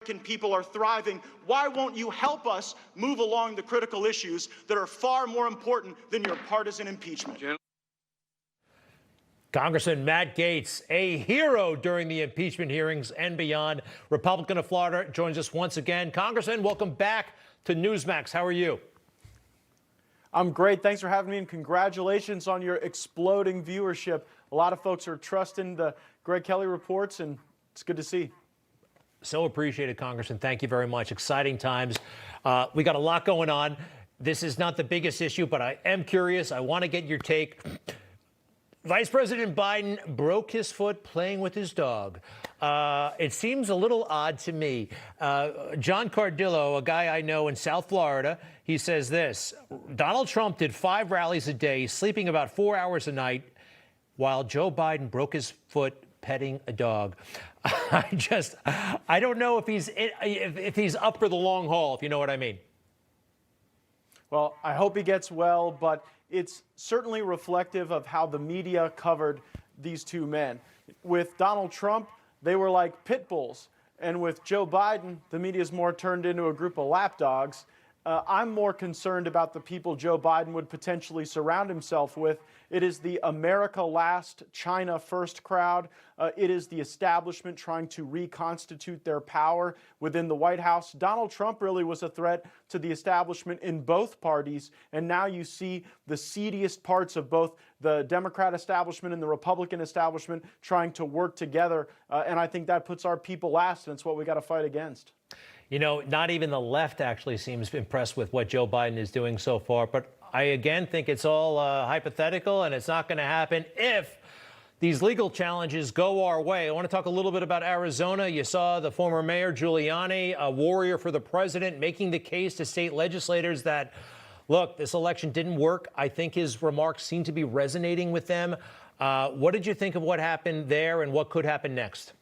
American people are thriving. Why won't you help us move along the critical issues that are far more important than your partisan impeachment? Congressman Matt Gaetz, a hero during the impeachment hearings and beyond, Republican of Florida, joins us once again. Congressman, welcome back to Newsmax. How are you? I'm great. Thanks for having me, and congratulations on your exploding viewership. A lot of folks are trusting the Greg Kelly reports, and it's good to see. So appreciated, Congressman. Thank you very much. Exciting times. We got a lot going on. This is not the biggest issue, but I am curious. I want to get your take. Vice President Biden broke his foot playing with his dog. It seems a little odd to me. John Cardillo, a guy I know in South Florida, he says this: Donald Trump did 5 rallies a day, sleeping about 4 hours a night, while Joe Biden broke his foot petting a dog. I don't know if he's up for the long haul, if you know what I mean. Well, I hope he gets well, but it's certainly reflective of how the media covered these two men. With Donald Trump, they were like pit bulls. And with Joe Biden, the media's more turned into a group of lapdogs. I'm more concerned about the people Joe Biden would potentially surround himself with. It is the America Last, China First crowd. It is the establishment trying to reconstitute their power within the White House. Donald Trump really was a threat to the establishment in both parties, and now you see the seediest parts of both the Democrat establishment and the Republican establishment trying to work together, and I think that puts our people last, and it's what we got to fight against. You know, not even the left actually seems impressed with what Joe Biden is doing so far. But I, again, think it's all hypothetical, and it's not going to happen if these legal challenges go our way. I want to talk a little bit about Arizona. You saw the former mayor, Giuliani, a warrior for the president, making the case to state legislators that, look, this election didn't work. I think his remarks seem to be resonating with them. What did you think of what happened there and what could happen next?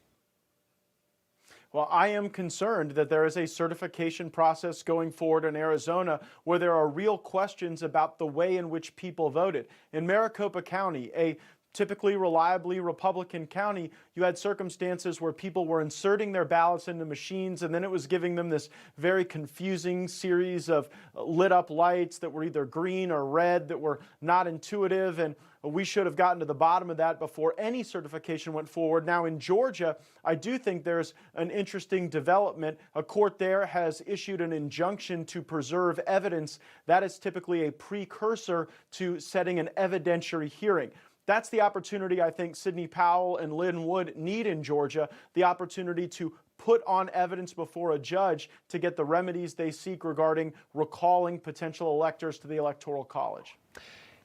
Well, I am concerned that there is a certification process going forward in Arizona where there are real questions about the way in which people voted. In Maricopa County, a typically reliably Republican county, you had circumstances where people were inserting their ballots into machines, and then it was giving them this very confusing series of lit up lights that were either green or red that were not intuitive, and we should have gotten to the bottom of that before any certification went forward. Now in Georgia, I do think there's an interesting development. A court there has issued an injunction to preserve evidence. That is typically a precursor to setting an evidentiary hearing. That's the opportunity I think Sidney Powell and Lynn Wood need in Georgia, the opportunity to put on evidence before a judge to get the remedies they seek regarding recalling potential electors to the Electoral College.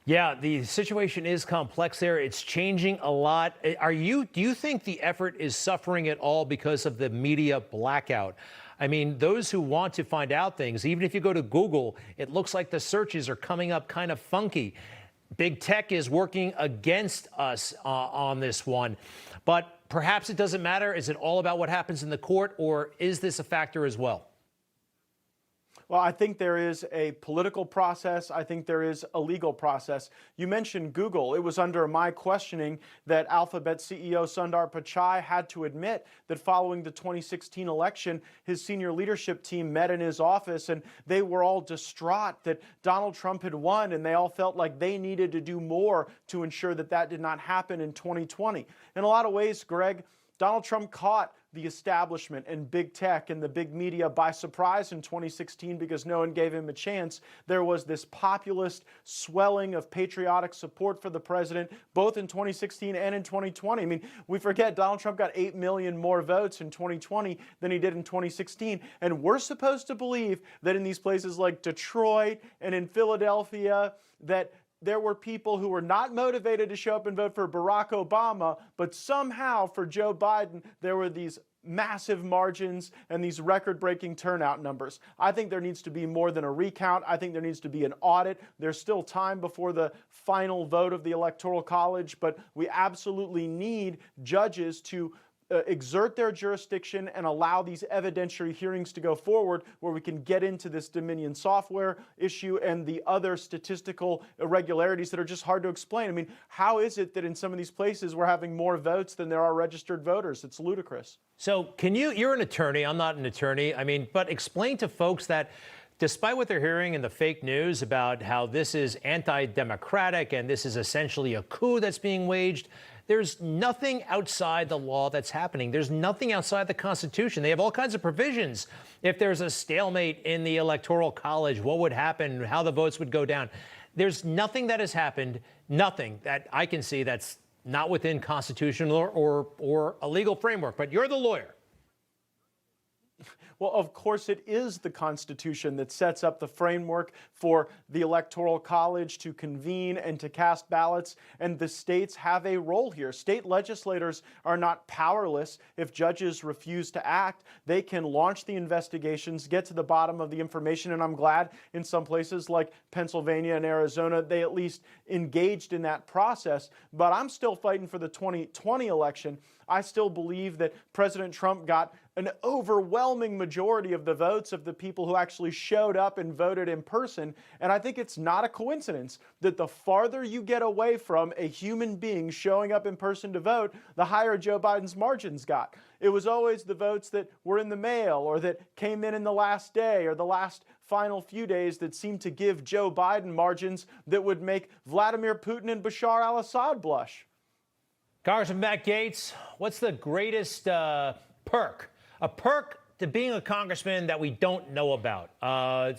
Yeah, the situation is complex there. It's changing a lot. Do you think the effort is suffering at all because of the media blackout? I mean, those who want to find out things, even if you go to Google, it looks like the searches are coming up kind of funky. Big tech is working against us on this one. But perhaps it doesn't matter. Is it all about what happens in the court, or is this a factor as well? Well, I think there is a political process. I think there is a legal process. You mentioned Google. It was under my questioning that Alphabet CEO Sundar Pichai had to admit that following the 2016 election, his senior leadership team met in his office and they were all distraught that Donald Trump had won, and they all felt like they needed to do more to ensure that that did not happen in 2020. In a lot of ways, Greg, Donald Trump caught the establishment and big tech and the big media by surprise in 2016 because no one gave him a chance. There was this populist swelling of patriotic support for the president, both in 2016 and in 2020. I mean, we forget Donald Trump got 8 million more votes in 2020 than he did in 2016. And we're supposed to believe that in these places like Detroit and in Philadelphia, that there were people who were not motivated to show up and vote for Barack Obama, but somehow for Joe Biden, there were these massive margins and these record-breaking turnout numbers. I think there needs to be more than a recount. I think there needs to be an audit. There's still time before the final vote of the Electoral College, but we absolutely need judges to exert their jurisdiction and allow these evidentiary hearings to go forward where we can get into this Dominion software issue and the other statistical irregularities that are just hard to explain. I mean, how is it that in some of these places we're having more votes than there are registered voters? It's ludicrous. So you're an attorney, I'm not an attorney, but explain to folks that despite what they're hearing in the fake news about how this is anti-democratic and this is essentially a coup that's being waged, there's nothing outside the law that's happening. There's nothing outside the Constitution. They have all kinds of provisions. If there's a stalemate in the Electoral College, what would happen, how the votes would go down. There's nothing that has happened, nothing that I can see that's not within constitutional or a legal framework. But you're the lawyer. Well, of course, it is the Constitution that sets up the framework for the Electoral College to convene and to cast ballots, and the states have a role here. State legislators are not powerless if judges refuse to act. They can launch the investigations, get to the bottom of the information, and I'm glad in some places like Pennsylvania and Arizona, they at least engaged in that process. But I'm still fighting for the 2020 election. I still believe that President Trump got an overwhelming majority of the votes of the people who actually showed up and voted in person. And I think it's not a coincidence that the farther you get away from a human being showing up in person to vote, the higher Joe Biden's margins got. It was always the votes that were in the mail or that came in the last day or the last final few days that seemed to give Joe Biden margins that would make Vladimir Putin and Bashar al-Assad blush. Congressman Matt Gaetz, what's the greatest perk? A perk to being a congressman that we don't know about.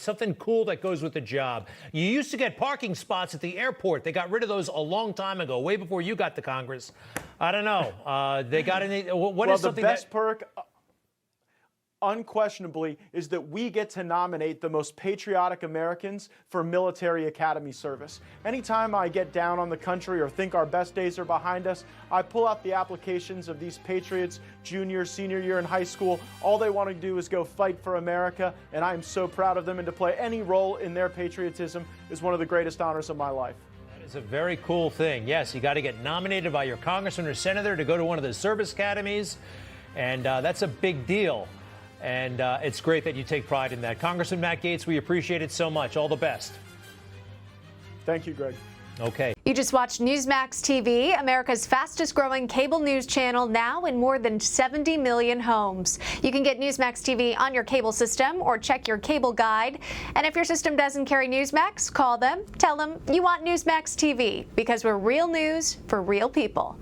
Something cool that goes with the job. You used to get parking spots at the airport. They got rid of those a long time ago, way before you got to Congress. I don't know. They got any. What is something the best perk? Unquestionably, is that we get to nominate the most patriotic Americans for military academy service. Anytime I get down on the country or think our best days are behind us, I pull out the applications of these patriots, junior, senior year in high school. All they want to do is go fight for America, and I am so proud of them, and to play any role in their patriotism is one of the greatest honors of my life. That is a very cool thing. Yes, you got to get nominated by your congressman or senator to go to one of the service academies, and that's a big deal. And it's great that you take pride in that. Congressman Matt Gaetz, we appreciate it so much. All the best. Thank you, Greg. Okay. You just watched Newsmax TV, America's fastest growing cable news channel, now in more than 70 million homes. You can get Newsmax TV on your cable system or check your cable guide. And if your system doesn't carry Newsmax, call them, tell them you want Newsmax TV, because we're real news for real people.